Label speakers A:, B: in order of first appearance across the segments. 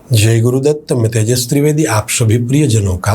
A: जय गुरुदत्त। मैं तेजस त्रिवेदी आप सभी प्रियजनों का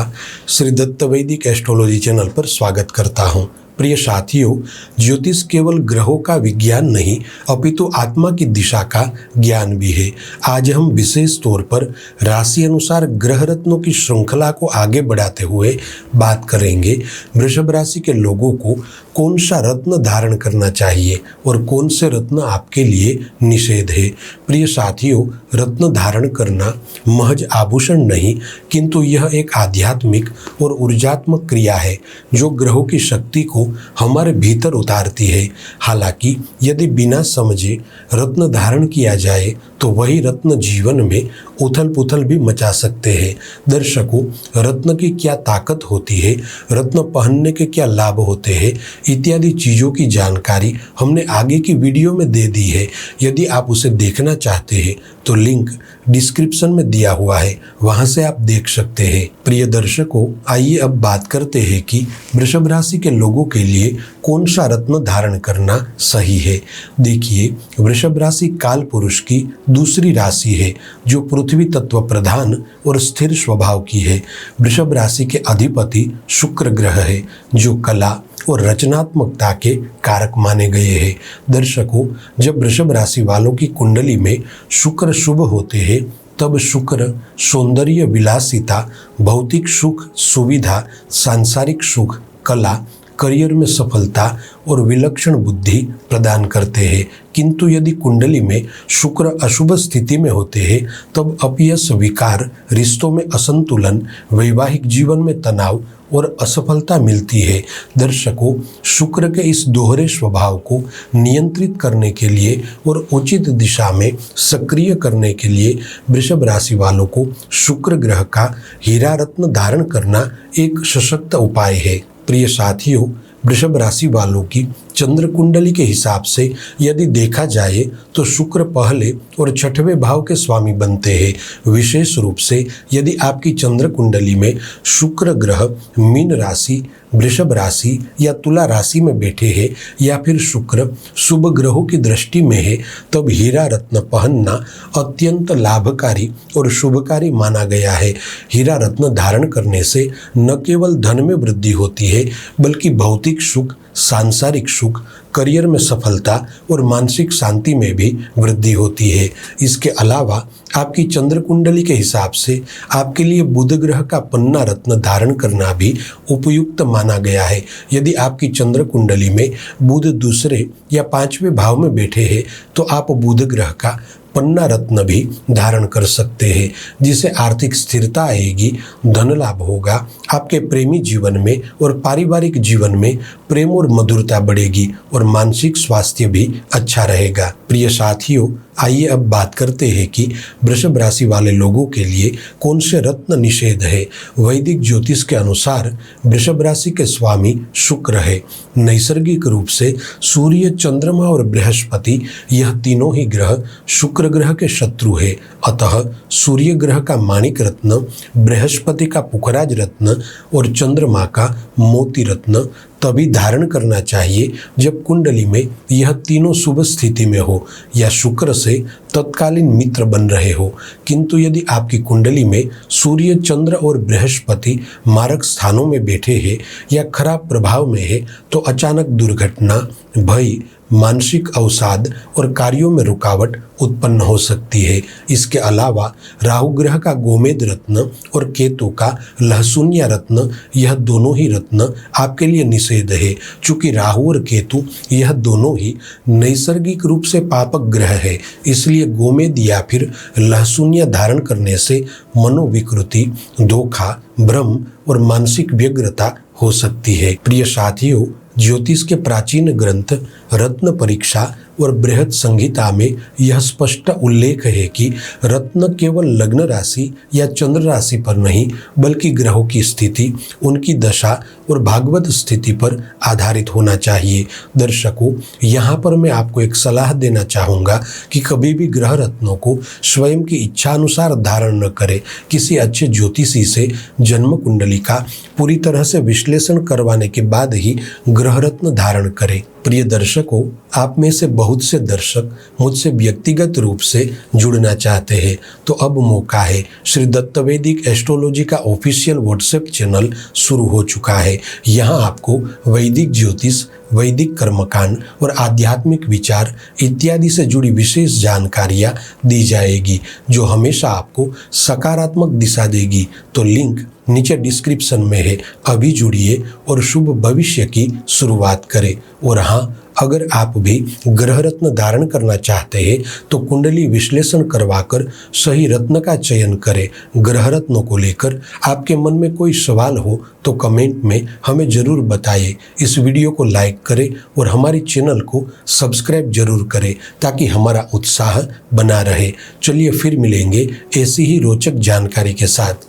A: श्री दत्त वैदिक एस्ट्रोलॉजी चैनल पर स्वागत करता हूं। प्रिय साथियों, ज्योतिष केवल ग्रहों का विज्ञान नहीं अपितु आत्मा की दिशा का ज्ञान भी है। आज हम विशेष तौर पर राशि अनुसार ग्रह रत्नों की श्रृंखला को आगे बढ़ाते हुए बात करेंगे। वृषभ राशि के लोगों को कौन सा रत्न धारण करना चाहिए और कौन से रत्न आपके लिए निषेध है। प्रिय साथियों, रत्न धारण करना महज आभूषण नहीं किंतु यह एक आध्यात्मिक और ऊर्जात्मक क्रिया है जो ग्रहों की शक्ति को हमारे भीतर उतारती है। हालांकि यदि बिना समझे रत्न धारण किया जाए तो वही रत्न जीवन में उथल पुथल भी मचा सकते हैं। दर्शकों, रत्न की क्या ताकत होती है, रत्न पहनने के क्या लाभ होते हैं इत्यादि चीज़ों की जानकारी हमने आगे की वीडियो में दे दी है। यदि आप उसे देखना चाहते हैं तो लिंक डिस्क्रिप्शन में दिया हुआ है, वहां से आप देख सकते हैं। प्रिय दर्शकों, आइए अब बात करते हैं कि वृषभ राशि के लोगों के लिए कौन सा रत्न धारण करना सही है। देखिए, वृषभ राशि काल पुरुष की दूसरी राशि है जो पृथ्वी तत्व प्रधान और स्थिर स्वभाव की है। वृषभ राशि के अधिपति शुक्र ग्रह है जो कला और रचनात्मकता के कारक माने गए हैं। दर्शकों, जब वृषभ राशि वालों की कुंडली में शुक्र शुभ होते हैं तब शुक्र सौंदर्य, विलासिता, भौतिक सुख, सुविधा, सांसारिक सुख, कला, करियर में सफलता और विलक्षण बुद्धि प्रदान करते हैं। किंतु यदि कुंडली में शुक्र अशुभ स्थिति में होते हैं तब अपयश, विकार, रिश्तों में असंतुलन, वैवाहिक जीवन में तनाव और असफलता मिलती है। दर्शकों, शुक्र के इस दोहरे स्वभाव को नियंत्रित करने के लिए और उचित दिशा में सक्रिय करने के लिए वृषभ राशि वालों को शुक्र ग्रह का हीरा रत्न धारण करना एक सशक्त उपाय है। प्रिय साथियों, वृषभ राशि वालों की चंद्र कुंडली के हिसाब से यदि देखा जाए तो शुक्र पहले और छठवें भाव के स्वामी बनते हैं। विशेष रूप से यदि आपकी चंद्र कुंडली में शुक्र ग्रह मीन राशि, वृषभ राशि या तुला राशि में बैठे हैं या फिर शुक्र शुभ ग्रहों की दृष्टि में है तब हीरा रत्न पहनना अत्यंत लाभकारी और शुभकारी माना गया है। हीरा रत्न धारण करने से न केवल धन में वृद्धि होती है बल्कि भौतिक सुख, सांसारिक सुख, करियर में सफलता और मानसिक शांति में भी वृद्धि होती है। इसके अलावा आपकी चंद्र कुंडली के हिसाब से आपके लिए बुध ग्रह का पन्ना रत्न धारण करना भी उपयुक्त माना गया है। यदि आपकी चंद्र कुंडली में बुध दूसरे या पांचवें भाव में बैठे हैं तो आप बुध ग्रह का पन्ना रत्न भी धारण कर सकते हैं, जिससे आर्थिक स्थिरता आएगी, धन लाभ होगा, आपके प्रेमी जीवन में और पारिवारिक जीवन में प्रेम और मधुरता बढ़ेगी और मानसिक स्वास्थ्य भी अच्छा रहेगा। प्रिय साथियों, आइए अब बात करते हैं कि वृषभ राशि वाले लोगों के लिए कौन से रत्न निषेध है। वैदिक ज्योतिष के अनुसार वृषभ राशि के स्वामी शुक्र है। नैसर्गिक रूप से सूर्य, चंद्रमा और बृहस्पति यह तीनों ही ग्रह शुक्र ग्रह के शत्रु है। अतः सूर्य ग्रह का माणिक रत्न, बृहस्पति का पुखराज रत्न और चंद्रमा का मोती रत्न तभी धारण करना चाहिए जब कुंडली में यह तीनों शुभ स्थिति में हो या शुक्र से तत्कालीन मित्र बन रहे हो। किंतु यदि आपकी कुंडली में सूर्य, चंद्र और बृहस्पति मारक स्थानों में बैठे हैं या खराब प्रभाव में है तो अचानक दुर्घटना, भय, मानसिक अवसाद और कार्यों में रुकावट उत्पन्न हो सकती है। इसके अलावा राहु ग्रह का गोमेद रत्न और केतु का लहसुनिया रत्न, यह दोनों ही रत्न आपके लिए निषेध है। चूंकि राहु और केतु यह दोनों ही नैसर्गिक रूप से पापक ग्रह है, इसलिए गोमेद या फिर लहसुनिया धारण करने से मनोविकृति, धोखा, भ्रम और मानसिक व्यग्रता हो सकती है। प्रिय साथियों, ज्योतिष के प्राचीन ग्रंथ रत्न परीक्षा और बृहद संहिता में यह स्पष्ट उल्लेख है कि रत्न केवल लग्न राशि या चंद्र राशि पर नहीं बल्कि ग्रहों की स्थिति, उनकी दशा और भागवत स्थिति पर आधारित होना चाहिए। दर्शकों, यहाँ पर मैं आपको एक सलाह देना चाहूँगा कि कभी भी ग्रह रत्नों को स्वयं की इच्छा अनुसार धारण न करें। किसी अच्छे ज्योतिषी से जन्म कुंडली का पूरी तरह से विश्लेषण करवाने के बाद ही ग्रह रत्न धारण करें। प्रिय दर्शकों, आप में से बहुत से दर्शक मुझसे व्यक्तिगत रूप से जुड़ना चाहते हैं तो अब मौका है। श्री दत्त वैदिक एस्ट्रोलॉजी का ऑफिशियल व्हाट्सएप चैनल शुरू हो चुका है। यहाँ आपको वैदिक ज्योतिष, वैदिक कर्मकांड और आध्यात्मिक विचार इत्यादि से जुड़ी विशेष जानकारियाँ दी जाएगी जो हमेशा आपको सकारात्मक दिशा देगी। तो लिंक नीचे डिस्क्रिप्शन में है, अभी जुड़िए और शुभ भविष्य की शुरुआत करें। और हाँ, अगर आप भी ग्रह रत्न धारण करना चाहते हैं तो कुंडली विश्लेषण करवाकर सही रत्न का चयन करें। ग्रह रत्नों को लेकर आपके मन में कोई सवाल हो तो कमेंट में हमें ज़रूर बताइए। इस वीडियो को लाइक करें और हमारे चैनल को सब्सक्राइब जरूर करें ताकि हमारा उत्साह बना रहे। चलिए फिर मिलेंगे ऐसी ही रोचक जानकारी के साथ।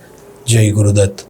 A: जय गुरुदत्त।